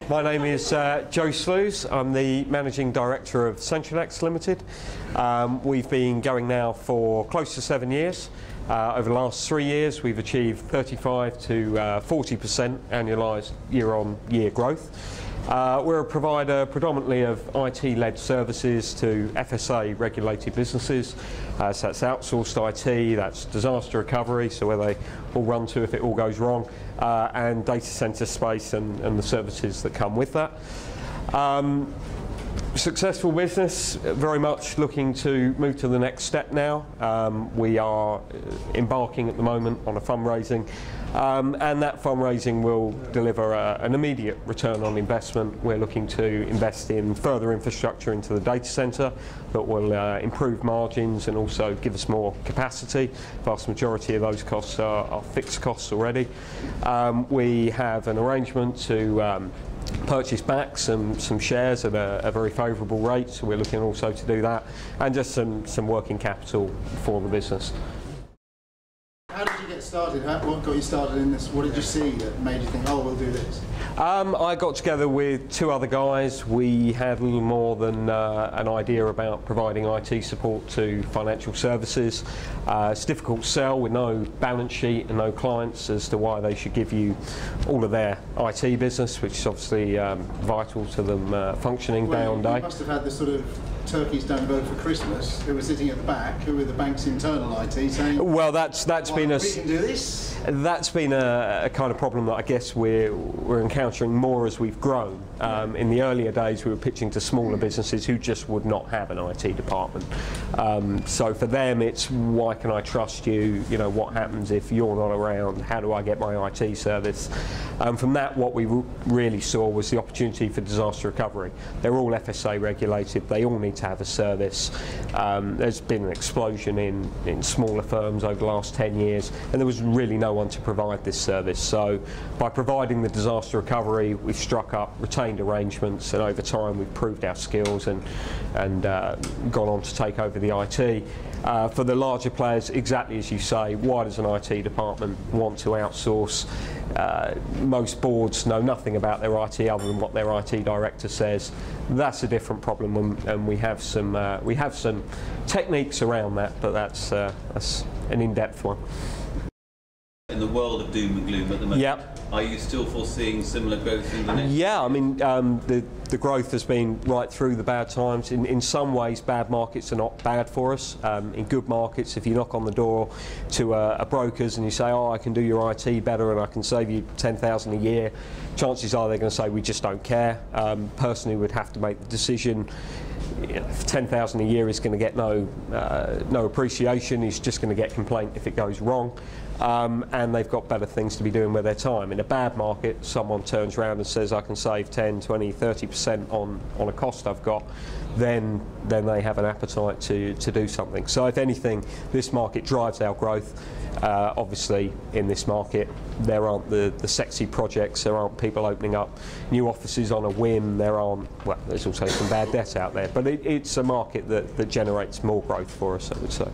My name is Joe Sluys. I'm the Managing Director of Sentronex Limited. We've been going now for close to 7 years. Over the last 3 years we've achieved 35 to 40% annualised year-on-year growth. We're a provider predominantly of IT-led services to FSA regulated businesses. So that's outsourced IT, that's disaster recovery, so where they all run to if it all goes wrong, and data centre space and the services that come with that. Successful business, very much looking to move to the next step now. We are embarking at the moment on a fundraising, and that fundraising will deliver an immediate return on investment. We're looking to invest in further infrastructure into the data centre that will improve margins and also give us more capacity. The vast majority of those costs are fixed costs already. We have an arrangement to purchase back some shares at a very favourable rate, so we're looking also to do that, and just some working capital for the business. How did you get started? What got you started in this? What did you see that made you think, oh, we'll do this? I got together with two other guys. We had a little more than an idea about providing IT support to financial services. It's a difficult sell with no balance sheet and no clients as to why they should give you all of their IT business, which is obviously vital to them functioning day on day. You must have had the sort of turkeys don't vote for Christmas who were sitting at the back, who were the bank's internal IT, saying, well, that's been a, we can do this. That's been a kind of problem that I guess we're encountering more as we've grown. In the earlier days we were pitching to smaller businesses who just would not have an IT department. So for them it's, why can I trust you? You know, what happens if you're not around? How do I get my IT service? From that, what we really saw was the opportunity for disaster recovery. They're all FSA regulated, they all need to have a service. There's been an explosion in smaller firms over the last 10 years, and there was really no one to provide this service. So by providing the disaster recovery, we've struck up retained arrangements, and over time we've proved our skills and gone on to take over the IT. For the larger players, exactly as you say, why does an IT department want to outsource? Most boards know nothing about their IT other than what their IT director says. That's a different problem, and we have some techniques around that, but that's an in-depth one. In the world of doom and gloom at the moment, yep. Are you still foreseeing similar growth in the next? Yeah, I mean, the growth has been right through the bad times. In some ways, bad markets are not bad for us. In good markets, if you knock on the door to a broker's and you say, oh, I can do your IT better and I can save you 10,000 a year, chances are they're going to say, we just don't care. Personally, would have to make the decision. If 10,000 a year is going to get no appreciation, he's just going to get complaint if it goes wrong, and they've got better things to be doing with their time. In a bad market, someone turns around and says I can save 10, 20, 30% on a cost I've got, then they have an appetite to do something. So if anything, this market drives our growth. Obviously in this market there aren't the sexy projects, there aren't people opening up new offices on a whim, well, there's also some bad debt out there, but it's a market that generates more growth for us, I would say.